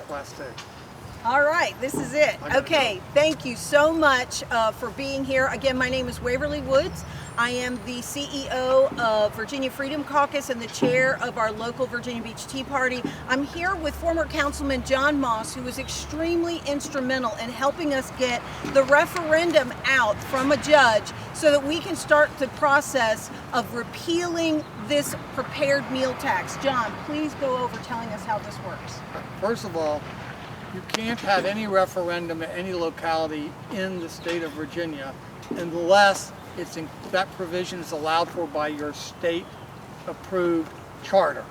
last day. All right, this is it. Okay, thank you so much for being here. Again, my name is Waverly Woods. I am the CEO of Virginia Freedom Caucus and the chair of our local Virginia Beach Tea Party. I'm here with former Councilman John Moss, who was extremely instrumental in helping us get the referendum out from a judge so that we can start the process of repealing this prepared meal tax. John, please go over telling us how this works. First of all, you can't have any referendum at any locality in the state of Virginia unless that provision is allowed for by your state-approved charter.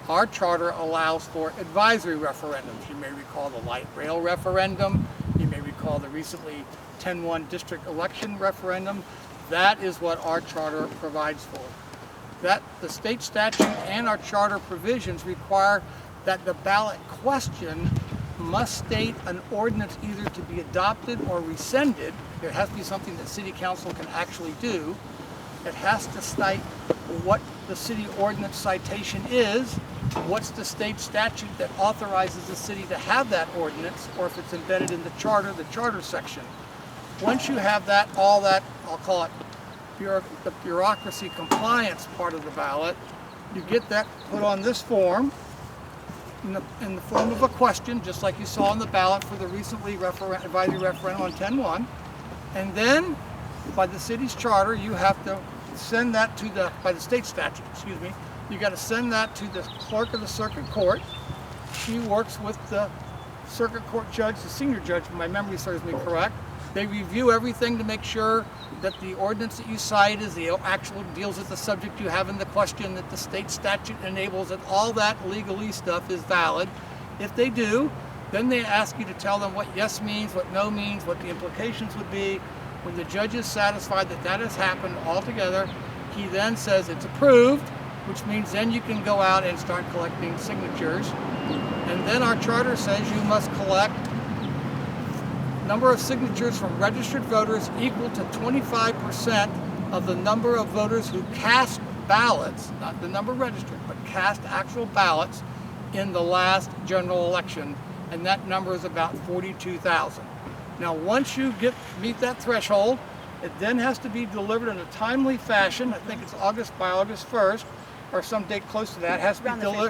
Our charter allows for advisory referendums. You may recall the light rail referendum. You may recall the recently 10-1 district election referendum. That is what our charter provides for. The state statute and our charter provisions require that the ballot question must state an ordinance either to be adopted or rescinded. There has to be something that City Council can actually do. It has to state what the city ordinance citation is, what's the state statute that authorizes the city to have that ordinance, or if it's embedded in the charter section. Once you have that, all that, I'll call it the bureaucracy compliance part of the ballot, you get that put on this form, in the form of a question, just like you saw on the ballot for the recently advisory referendum on 10-1. And then, by the city's charter, you have to send that to by the state statute, excuse me, you got to send that to the clerk of the circuit court. She works with the circuit court judge, the senior judge, if my memory serves me correct. They review everything to make sure that the ordinance that you cite is the actual deals with the subject you have in the question, that the state statute enables it, all that legalese stuff is valid. If they do, then they ask you to tell them what yes means, what no means, what the implications would be. When the judge is satisfied that that has happened altogether, he then says it's approved, which means then you can go out and start collecting signatures. And then our charter says you must collect number of signatures from registered voters equal to 25% of the number of voters who cast ballots, not the number registered, but cast actual ballots in the last general election, and that number is about 42,000. Now, once you meet that threshold, it then has to be delivered in a timely fashion. I think it's by August 1st, or some date close to that. It has to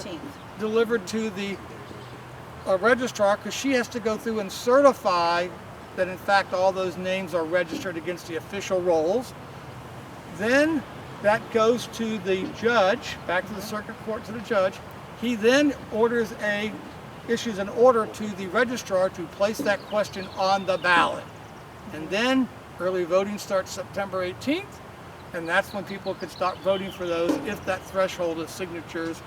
be delivered to the registrar, because she has to go through and certify that in fact all those names are registered against the official rolls. Then that goes to the judge, back to the circuit court to the judge. He then issues an order to the registrar to place that question on the ballot. And then early voting starts September 18th, and that's when people could start voting for those if that threshold of signatures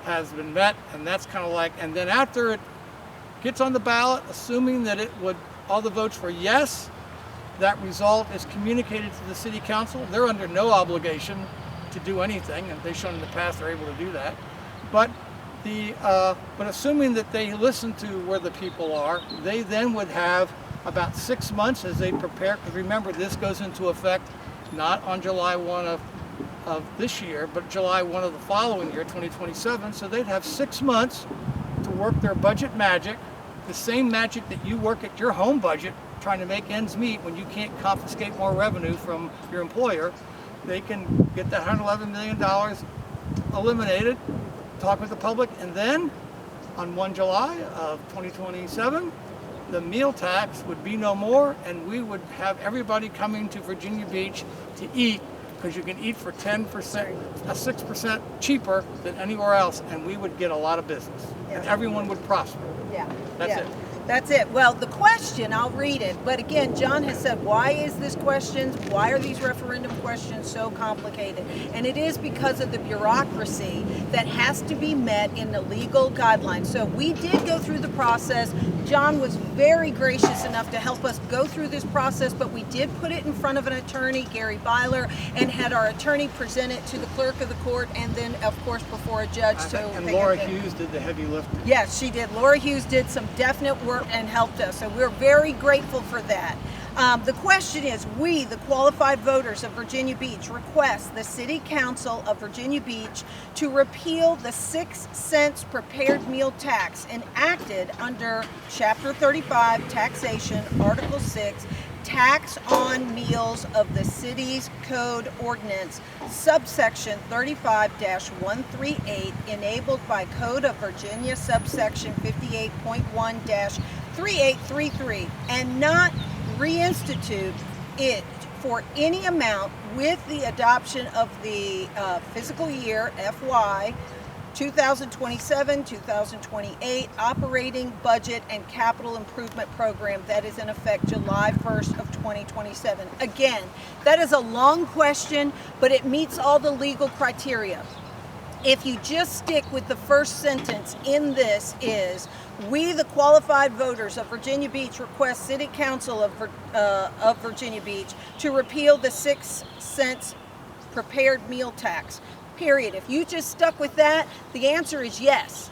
has been met. And that's kind of like, and then after it gets on the ballot, assuming that all the votes were yes, that result is communicated to the city council. They're under no obligation to do anything, and they've shown in the past they're able to do that. But assuming that they listen to where the people are, they then would have about 6 months as they prepare, because remember, this goes into effect not on July 1 of this year, but July 1 of the following year, 2027. So they'd have 6 months to work their budget magic, the same magic that you work at your home budget trying to make ends meet when you can't confiscate more revenue from your employer. They can get that $111 million eliminated, talk with the public, and then on 1 July of 2027, the meal tax would be no more, and we would have everybody coming to Virginia Beach to eat, because you can eat for 6% cheaper than anywhere else, and we would get a lot of business, and everyone would prosper. Yeah. That's it. That's it. Well, the question, I'll read it. But again, John has said, why is this questions? Why are these referendum questions so complicated? And it is because of the bureaucracy that has to be met in the legal guidelines. So we did go through the process. John was very gracious enough to help us go through this process, but we did put it in front of an attorney, Gary Byler, and had our attorney present it to the clerk of the court, and then, of course, before a judge. And Laura Hughes did the heavy lifting. Yes, she did. Laura Hughes did some definite work and helped us, so we're very grateful for that. The question is, we, the qualified voters of Virginia Beach, request the City Council of Virginia Beach to repeal the 6 cents prepared meal tax enacted under Chapter 35, Taxation, Article 6, Tax on Meals of the City's Code Ordinance, subsection 35-138, enabled by Code of Virginia, subsection 58.1-3833, and not reinstitute it for any amount with the adoption of the fiscal year FY 2027-2028 operating budget and capital improvement program that is in effect July 1st of 2027. Again, that is a long question, but it meets all the legal criteria. If you just stick with the first sentence in this is, we, the qualified voters of Virginia Beach, request City Council of Virginia Beach to repeal the 6 cents prepared meal tax. Period. If you just stuck with that, the answer is yes.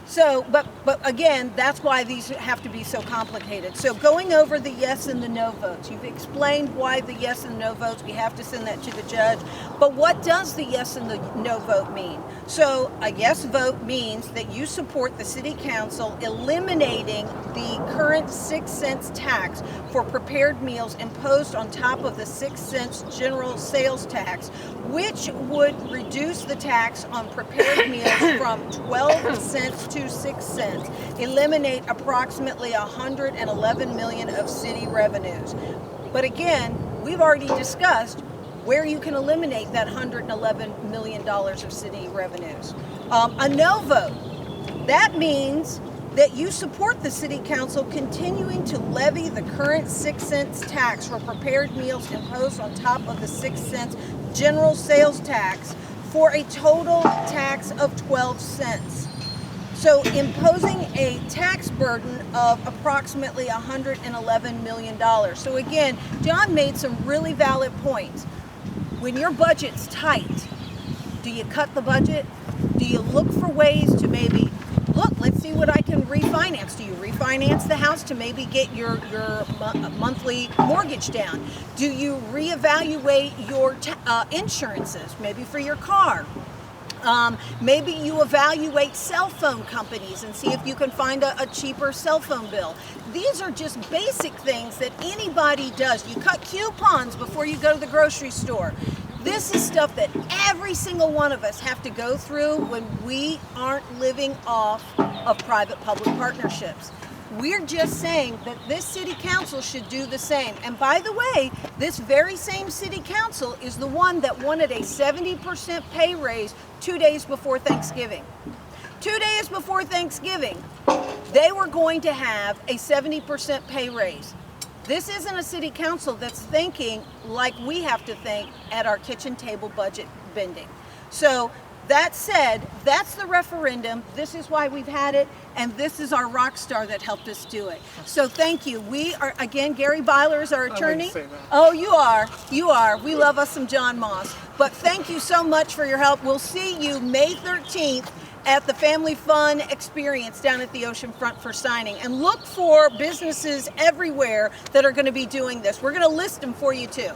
So, but again, that's why these have to be so complicated. So going over the yes and the no votes, you've explained why the yes and no votes, we have to send that to the judge. But what does the yes and the no vote mean? So a yes vote means that you support the City Council eliminating the current 6 cents tax for prepared meals imposed on top of the 6 cents general sales tax, which would reduce the tax on prepared meals from 12 cents to 6 cents, eliminate approximately $111 million of city revenues. But again, we've already discussed where you can eliminate that $111 million of city revenues. A no vote, that means that you support the City Council continuing to levy the current 6 cents tax for prepared meals imposed on top of the 6 cents general sales tax for a total tax of 12 cents. So imposing a tax burden of approximately $111 million. So again, John made some really valid points. When your budget's tight, do you cut the budget? Do you look for ways to maybe, look, let's see what I can refinance. Do you refinance the house to maybe get your monthly mortgage down? Do you reevaluate your insurances, maybe for your car? Maybe you evaluate cell phone companies and see if you can find a cheaper cell phone bill. These are just basic things that anybody does. You cut coupons before you go to the grocery store. This is stuff that every single one of us have to go through when we aren't living off of private-public partnerships. We're just saying that this City Council should do the same. And by the way, this very same City Council is the one that wanted a 70% pay raise 2 days before Thanksgiving. 2 days before Thanksgiving, they were going to have a 70% pay raise. This isn't a City Council that's thinking like we have to think at our kitchen table budget bending. So that said, that's the referendum. This is why we've had it, and this is our rock star that helped us do it. So thank you. We are, again, Gary Byler is our attorney. I wouldn't say that. Oh, you are. You are. We love us some John Moss. But thank you so much for your help. We'll see you May 13th at the Family Fun Experience down at the ocean front for signing. And look for businesses everywhere that are going to be doing this. We're going to list them for you too.